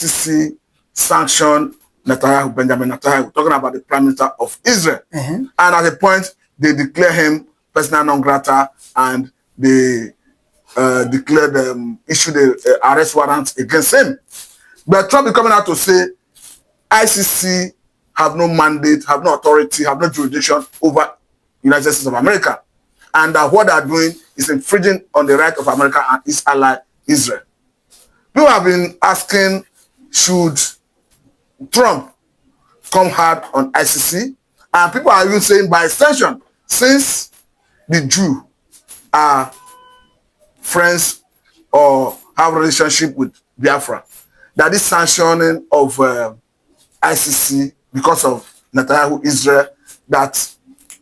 ICC sanctioned Netanyahu, Benjamin Netanyahu, talking about the Prime Minister of Israel. And at a point, they declare him persona non grata, and they issued the arrest warrant against him. But Trump is coming out to say ICC have no mandate, have no authority, have no jurisdiction over United States of America, and that what they are doing is infringing on the right of America and its ally Israel. People have been asking, should Trump come hard on ICC? And people are even saying, by extension, since the Jews are friends or have a relationship with Biafra, that this sanctioning of ICC because of Netanyahu, Israel, that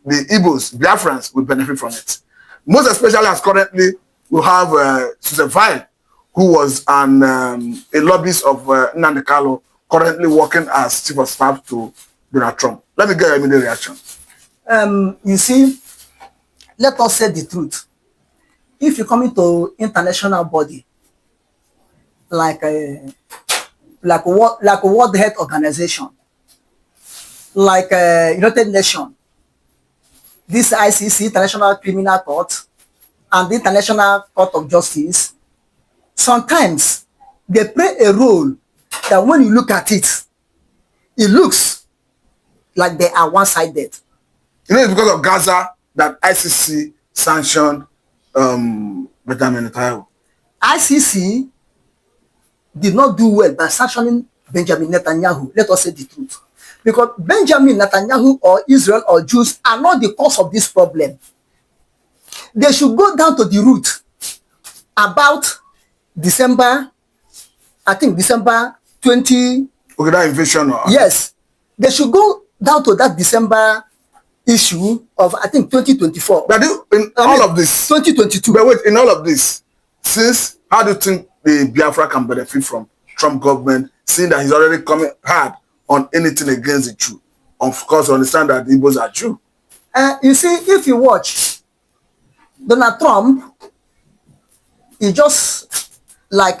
the Igbos, Biafrans, will benefit from it. Most especially as currently we have Susan Vile, who was a lobbyist of Nnamdi Kanu, currently working as chief of staff to Donald Trump. Let me get your immediate reaction. You see, let us say the truth. If you come into international body like a World Health Organization, like United Nations, this ICC, International Criminal Court, and the International Court of Justice, sometimes they play a role that when you look at it, it looks like they are one-sided. You know, it's because of Gaza that ICC sanctioned Benjamin Netanyahu. ICC did not do well by sanctioning Benjamin Netanyahu. Let us say the truth. Because Benjamin Netanyahu or Israel or Jews are not the cause of this problem. They should go down to the root about December, I think December 20. Okay, that invasion. Yes. They should go down to that December issue of, I think, 2024. But in all of this, 2022. But wait, in all of this, since how do you think the Biafra can benefit from Trump government, seeing that he's already coming hard on anything against the Jew? Of course, you understand that the Igbos are Jew. You see, if you watch, Donald Trump is just like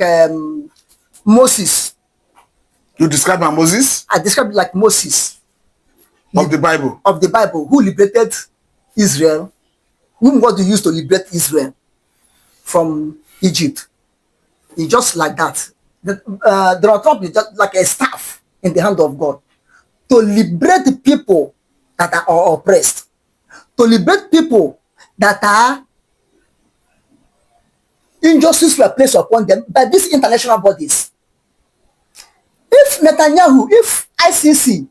Moses. You describe him as Moses? I describe it like Moses. Of the Bible? Of the Bible, who liberated Israel, whom God used to liberate Israel from Egypt. He's just like that. Donald Trump is just like a staff in the hand of God to liberate the people that are oppressed, to liberate people that are injustice were placed upon them by these international bodies. If Netanyahu, if ICC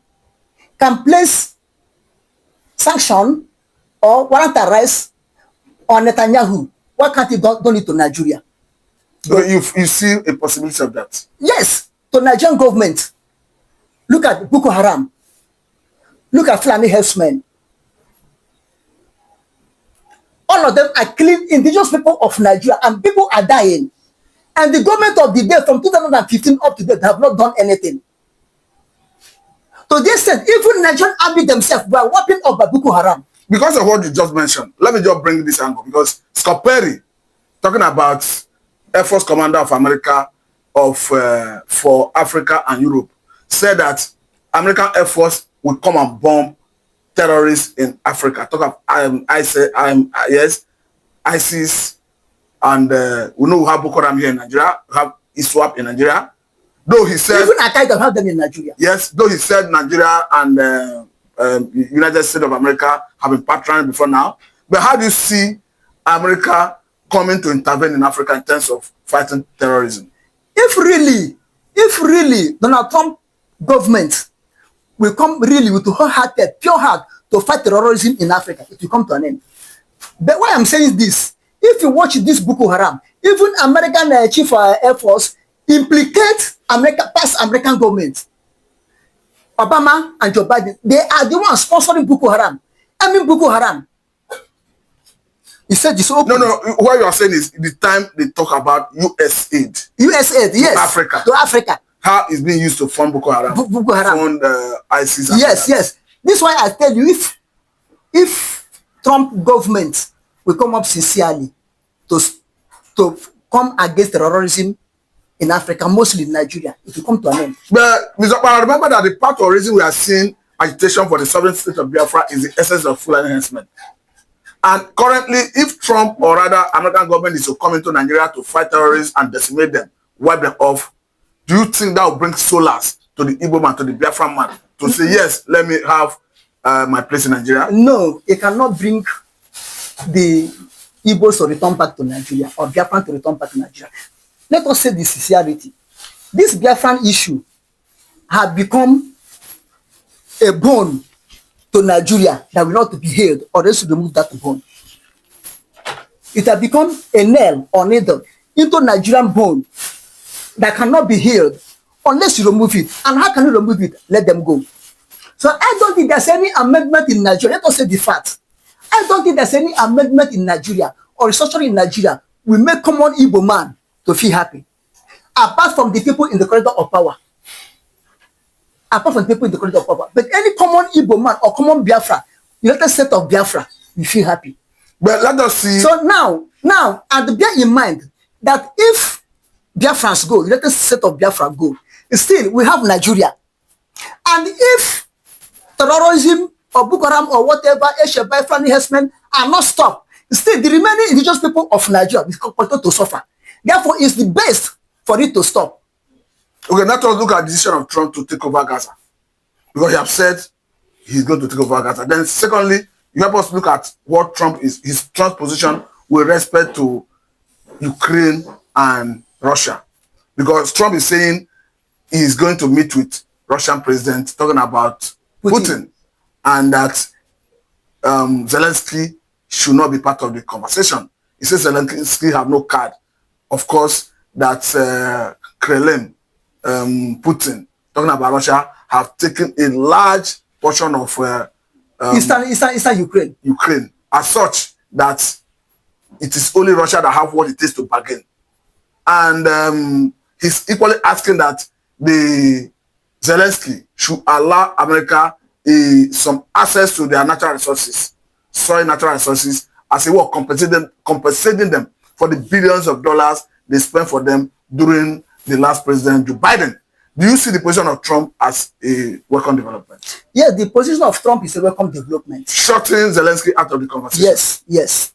can place sanction or warrant arrest on Netanyahu, why can't he done it to Nigeria? So you see a possibility of that? Yes, to Nigerian government. Look at Boko Haram. Look at Fulani herdsmen. All of them are killing indigenous people of Nigeria, and people are dying. And the government of the day from 2015 up to date have not done anything. So they said even Nigerian army themselves were wiping up by Boko Haram. Because of what you just mentioned, let me just bring this angle. Because Scott Perry, talking about Air Force Commander of America for Africa and Europe, said that American Air Force will come and bomb terrorists in Africa. Talk of ISIS, and we know we have Boko Haram here in Nigeria, we have ISWAP in Nigeria. Though he said even Al-Qaeda have them in Nigeria. Yes, though he said Nigeria and United States of America have been partnering before now. But how do you see America coming to intervene in Africa in terms of fighting terrorism? If really Donald Trump government will come really with a wholehearted, pure heart to fight terrorism in Africa, it will come to an end. But why I'm saying this, if you watch this Boko Haram, even American Chief Air Force implicate past American government. Obama and Joe Biden, they are the ones sponsoring Boko Haram. I mean Boko Haram. He said this open. No. What you are saying is the time they talk about U.S. aid. U.S. aid, yes. To Africa. How it's being used to fund Boko Haram. Boko Haram. Fund ISIS. Yes. This is why I tell you, if Trump government will come up sincerely to come against terrorism in Africa, mostly in Nigeria. It will come to an end. But Mr. Okpara, remember that the part of reason we are seeing agitation for the sovereign state of Biafra is the essence of full enhancement. And currently, if Trump or rather American government is to come into Nigeria to fight terrorists and decimate them, wipe them off, do you think that will bring solace to the Igbo man, to the Biafran man, to say, yes, let me have my place in Nigeria? No, it cannot bring the Igbos to return back to Nigeria or Biafran to return back to Nigeria. Let us say the sincerity. This Biafran issue has become a bone to Nigeria that will not be healed, or else to remove that bone. It has become a nail or needle into Nigerian bone that cannot be healed unless you remove it. And how can you remove it? Let them go. So I don't think there's any amendment in Nigeria. Let us say the fact. I don't think there's any amendment in Nigeria or restructuring in Nigeria will make common Igbo man to feel happy. Apart from the people in the corridor of power. Apart from the people in the corridor of power. But any common Igbo man or common Biafra, United States of Biafra, you feel happy. But let us see. So now, and bear in mind that if Biafrans go, United States of Biafra go, still we have Nigeria. And if terrorism or Boko Haram or whatever, Asia Biafran enhancement are not stopped, still the remaining indigenous people of Nigeria will continue to suffer. Therefore, it's the best for it to stop. Okay, let us look at the decision of Trump to take over Gaza. Because he has said he's going to take over Gaza. Then secondly, you help us look at what his Trump's position with respect to Ukraine and Russia. Because Trump is saying he's going to meet with Russian president talking about Putin and that Zelensky should not be part of the conversation. He says Zelensky have no card. Of course, that Kremlin, Putin, talking about Russia, have taken a large portion of Eastern Ukraine. Ukraine, as such that it is only Russia that have what it takes to bargain. And he's equally asking that the Zelensky should allow America some access to their natural resources, soil natural resources, as a way of compensating them for the billions of dollars they spent for them during the last president, Joe Biden. Do you see the position of Trump as a welcome development? Yes, the position of Trump is a welcome development. Shutting Zelensky out of the conversation. Yes.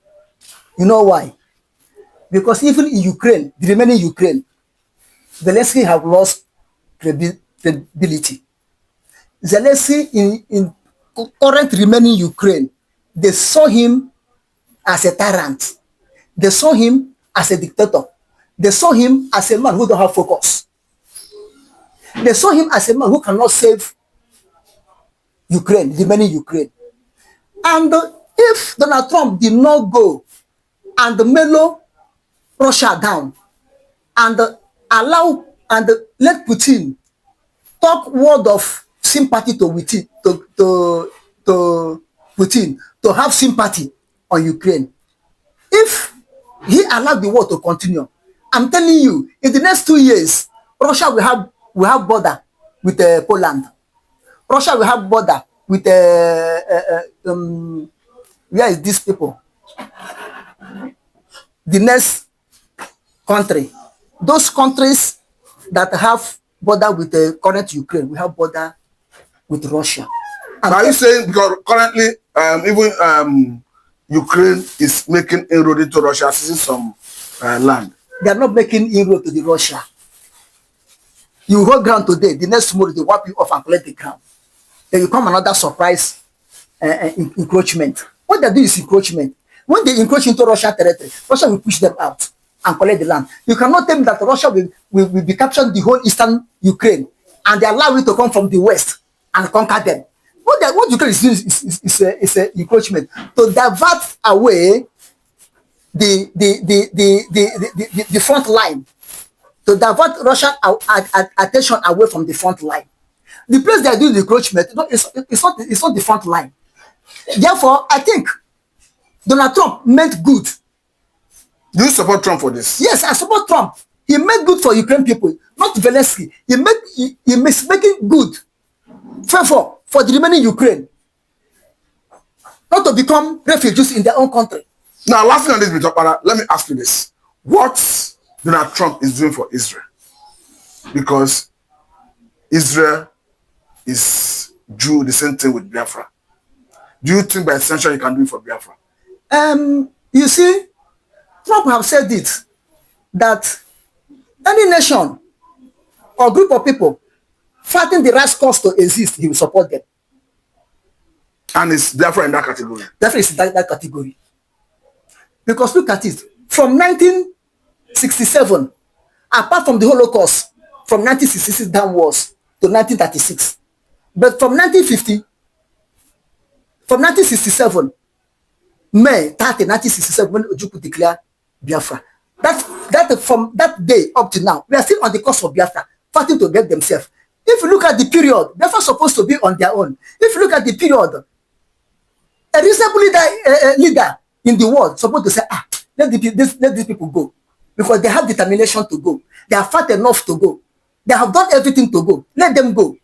You know why? Because even in Ukraine, the remaining Ukraine, Zelensky have lost credibility. Zelensky in current remaining Ukraine, they saw him as a tyrant. They saw him as a dictator. They saw him as a man who don't have focus. They saw him as a man who cannot save Ukraine, the remaining Ukraine. And if Donald Trump did not go and mellow Russia down and allow and let Putin talk word of sympathy to Putin, to have sympathy on Ukraine, if he allowed the war to continue, I'm telling you, in the next 2 years, Russia will have border with Poland. Russia will have border with where is these people? The next country. Those countries that have border with the current Ukraine will have border with Russia. And are you saying because currently even Ukraine is making inroad into Russia, seizing some land? They are not making inroad to the Russia. You hold ground today, the next tomorrow they wipe you off and collect the ground. Then you come another surprise encroachment. What they do is encroachment. When they encroach into Russian territory, Russia will push them out and collect the land. You cannot tell me that Russia will be capturing the whole eastern Ukraine and they allow it to come from the west and conquer them. What Ukraine is doing is a encroachment to divert away the front line, to divert Russian attention away from the front line. The place they are doing the encroachment, it's not the front line. Therefore, I think Donald Trump meant good. Do you support Trump for this? Yes, I support Trump. He made good for Ukrainian people, not Zelensky. He is making good favor for the remaining Ukraine, not to become refugees in their own country. Now, lastly on this, let me ask you this. What Donald Trump is doing for Israel? because Israel is do the same thing with Biafra. Do you think by extension you can do it for Biafra? You see, Trump have said it, that any nation or group of people fighting the right cause to exist, he will support them. And it's Biafra in that category. Definitely it's that category. Because look at it, from 1967, apart from the Holocaust, from 1966 downwards to 1936, but from 1967, May 30, 1967, when Ojukwu declared Biafra, from that day up to now, we are still on the course of Biafra, fighting to get themselves. If you look at the period, Biafra is supposed to be on their own. If you look at the period, a reasonable leader in the world supposed to say, let these people go, because they have determination to go. They have fought enough to go. They have done everything to go. Let them go.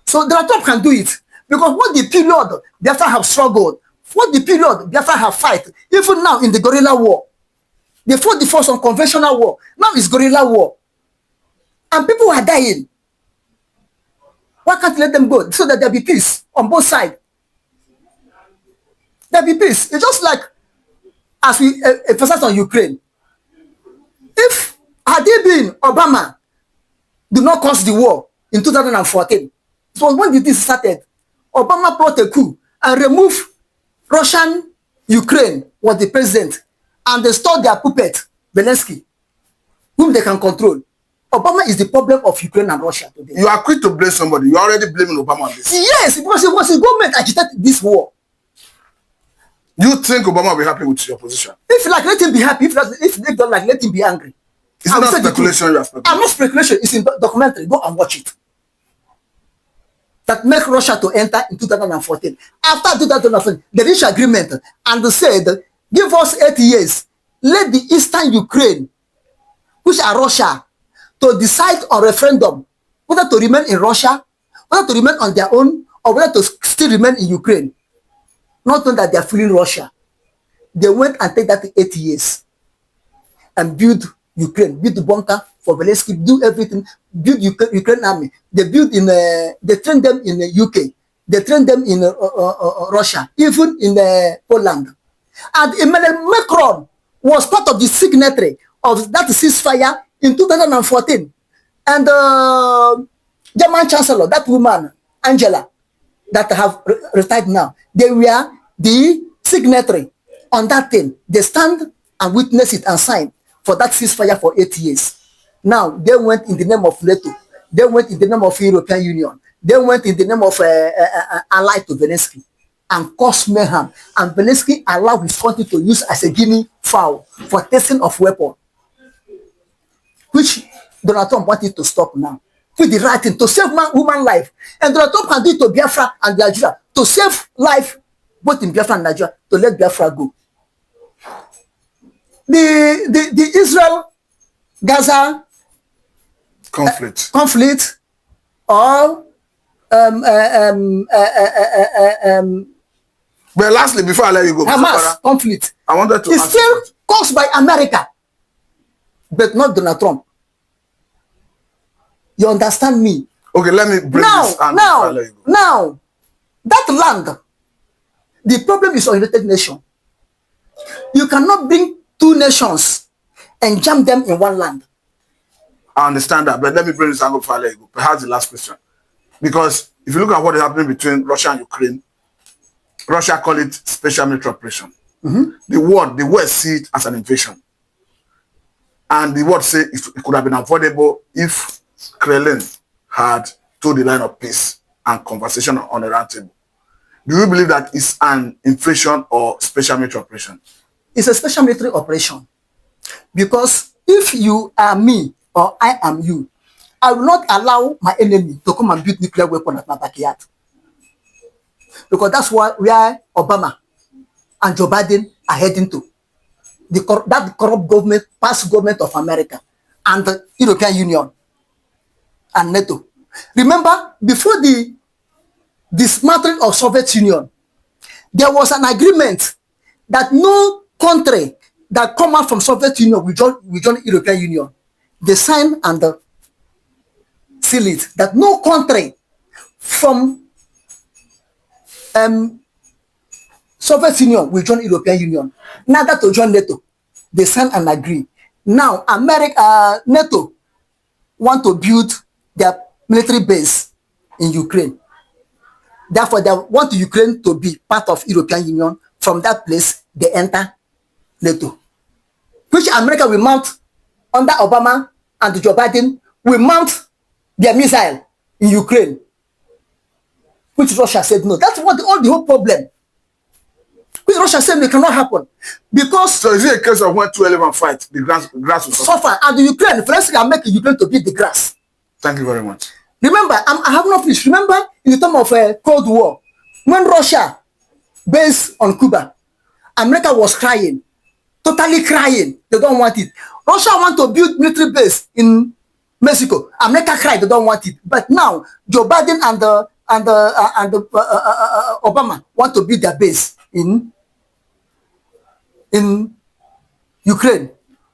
So Donald Trump can do it, because what the period Biafra have struggled, what the period Biafra have fight, even now in the guerrilla war, they fought the first on conventional war. Now it's guerrilla war, and people are dying. Why can't you let them go so that there be peace on both sides? There be peace. It's just like as we emphasize on Ukraine. If had it been Obama did not cause the war in 2014, so when did this started? Obama brought a coup and removed Russian Ukraine was the president, and they stole their puppet Zelensky, whom they can control. Obama is the problem of Ukraine and Russia today. You are quick to blame somebody. You are already blaming Obama on this. Yes, because it was his government agitated this war. You think Obama will be happy with your position? If like, let him be happy. If they don't like, let him be angry. It's not speculation you are speculating. I'm not speculation. It's in documentary. Go and watch it. That make Russia to enter in 2014. After 2014, they reached agreement and they said, give us 8 years. Let the Eastern Ukraine, which are Russia, to decide on referendum whether to remain in Russia, whether to remain on their own, or whether to still remain in Ukraine. Not knowing that they are fleeing Russia. They went and take that 8 years and build Ukraine, build the bunker for Zelensky, do everything, build Ukraine army. They build in, they train them in the UK, they train them in Russia, even in Poland. And Emmanuel Macron was part of the signatory of that ceasefire in 2014. And German Chancellor, that woman, Angela, that have retired now, they were the signatory on that thing. They stand and witness it and sign for that ceasefire for 8 years. Now, they went in the name of NATO. They went in the name of European Union. They went in the name of ally to Zelensky and caused mayhem. And Zelensky allowed his country to use as a guinea fowl for testing of weapon, which Donald Trump wanted to stop now. With the right thing to save human life. And Donald Trump can do it to Biafra and Nigeria to save life, both in Biafra and Nigeria, to let Biafra go. The Israel-Gaza conflict or but lastly, before I let you go, Hamas conflict, I wanted to it's still caused by America, but not Donald Trump. You understand me? Okay, let me bring this and now, that land, the problem is United Nations. You cannot bring two nations and jam them in one land. I understand that, but let me bring this angle before I let you go. Perhaps the last question. Because if you look at what is happening between Russia and Ukraine, Russia call it special military operation. The world see it as an invasion. And the world say it could have been avoidable if Kremlin had told the line of peace and conversation on a round table. Do you believe that it's an invasion or special military operation? It's a special military operation. Because if you are me or I am you, I will not allow my enemy to come and build nuclear weapon at my backyard. Because that's where Obama and Joe Biden are heading to. That corrupt government, past government of America and the European Union and NATO. Remember, before the dismantling of Soviet Union, there was an agreement that no country that come out from Soviet Union will join European Union. they sign and seal it that no country from Soviet Union will join European Union, neither to join NATO. They sign and agree. Now, NATO want to build their military base in Ukraine. Therefore, they want Ukraine to be part of European Union. From that place, they enter NATO, which America will mount under Obama and Joe Biden will mount their missile in Ukraine, which Russia said no. That's what all the whole problem. Which Russia said it cannot happen because. So is it a case of when two elephants fight, the grass will suffer, and the Ukraine, first can make Ukraine to beat the grass. Thank you very much. Remember, I have not finished. Remember, in the time of Cold War, when Russia based on Cuba, America was crying, totally crying. They don't want it. Russia want to build military base in Mexico. America cried, they don't want it. But now, Joe Biden and Obama want to build their base in Ukraine,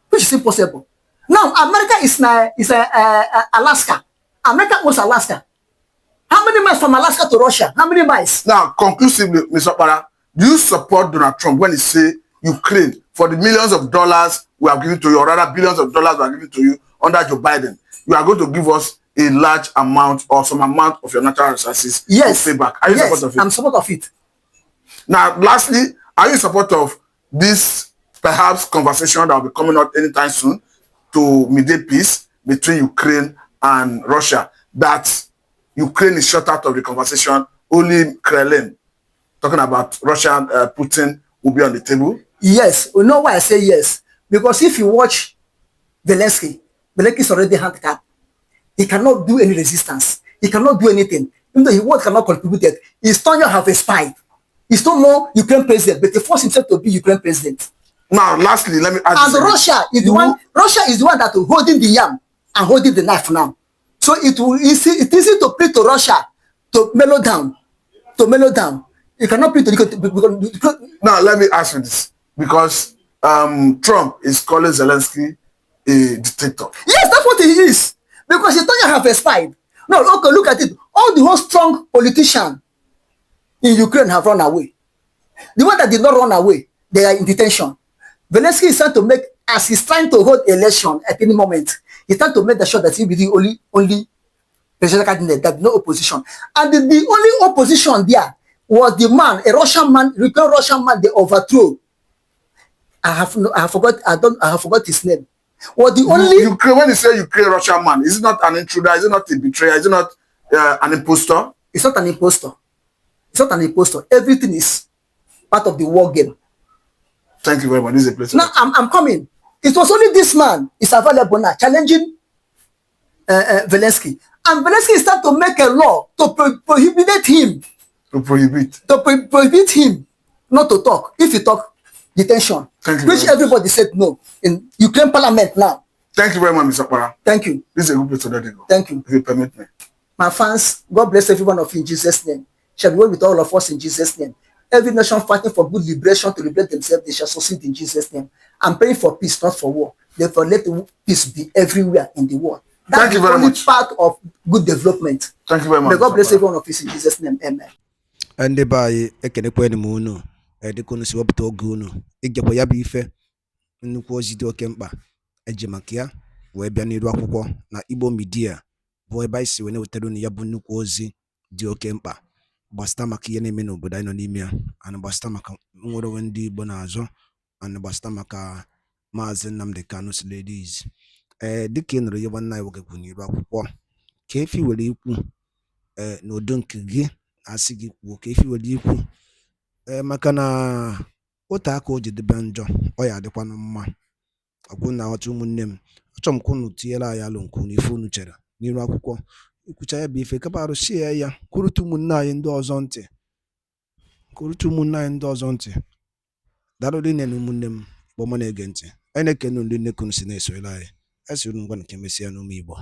which is impossible. Now, America is Alaska. America owns Alaska. How many miles from Alaska to Russia? How many miles? Now, conclusively, Mr. Okpara, do you support Donald Trump when he say Ukraine, for the millions of dollars we have given to you, or rather billions of dollars we are giving to you under Joe Biden, you are going to give us a large amount or some amount of your natural resources yes. to pay back? Are you in support of it? I'm in support of it. Now, lastly, are you in support of this perhaps conversation that will be coming out anytime soon to mediate peace between Ukraine and Russia, that Ukraine is shut out of the conversation, only Kremlin, talking about Russia, Putin, will be on the table? Yes. You know why I say yes? Because if you watch Zelensky is already handicapped. He cannot do any resistance. He cannot do anything. Even though he cannot contribute it. His tenure have expired. He's no more Ukraine president, but he forced himself to be Ukraine president. Now, lastly, let me ask you. And Russia is the one. Russia is the one that is holding the yam and holding the knife now. So it is easy to play to Russia to mellow down. You cannot play to. Now, let me ask you this, because Trump is calling Zelensky a dictator. Yes, that's what he is. Because his tenure have expired. No, okay, look at it. All the whole strong politicians in Ukraine have run away. The one that did not run away, they are in detention. Zelensky is trying to make, as he's trying to hold election at any moment, he's trying to make sure that he will be the only presidential candidate, that no opposition. And the only opposition there was the man, a Russian man, Russian man they overthrew. I have forgot his name. Was the only Ukraine, when you say Ukraine Russian man, is it not an intruder? Is it not a betrayer? Is it not an impostor? It's not an impostor. It's not an impostor. Everything is part of the war game. Thank you very much. This is a place. Now I'm coming. It was only this man is available now challenging Zelensky, and Zelensky started to make a law to prohibit him. Prohibit him not to talk. If he talk, detention. Which everybody said no in Ukraine Parliament now. Thank you very much, Mr. Okpara. Thank you. This is a good place to let it go. Thank you. If you permit me. My fans, God bless every one of you in Jesus' name. Shall be well with all of us in Jesus' name. Every nation fighting for good liberation to liberate themselves, they shall succeed in Jesus' name. I'm praying for peace, not for war. Therefore, let the peace be everywhere in the world. Thank you very much. Part of good development. Thank you very much. May God bless every one of us in Jesus' name. Amen. And by Ekenekwenuno, Edikunu Swapto Guno, Igapoyabife, Nukwozito Kempa, Ejemakia, Webiani Rakuko, na Igbo Media, Boy by Siwene Uteruni Yabunukozi, Dio Kempa, Bastamaki Yenemino, Budainonemia, and Bastamaka Murowendi Bonazo, and Bastamaka Mazen Namdekanus ladies. Dikin Rayavana Wakuni Rakuko, Kefi will you no donkey. Asigi woke if you were deep makana otako de banjo oya de kwanuma akuna otu munnem achom kunu tiela ya lonku ni fonu chere niru akwukwo ikucha ya bi fe kabaru share ya kurutu munna yi ndo ozo nti daro de nenu munnem bo mo na ege nti ene kenu ndi nekunu si na eso ila ya esiru ngwa nke mesia no mi Igbo.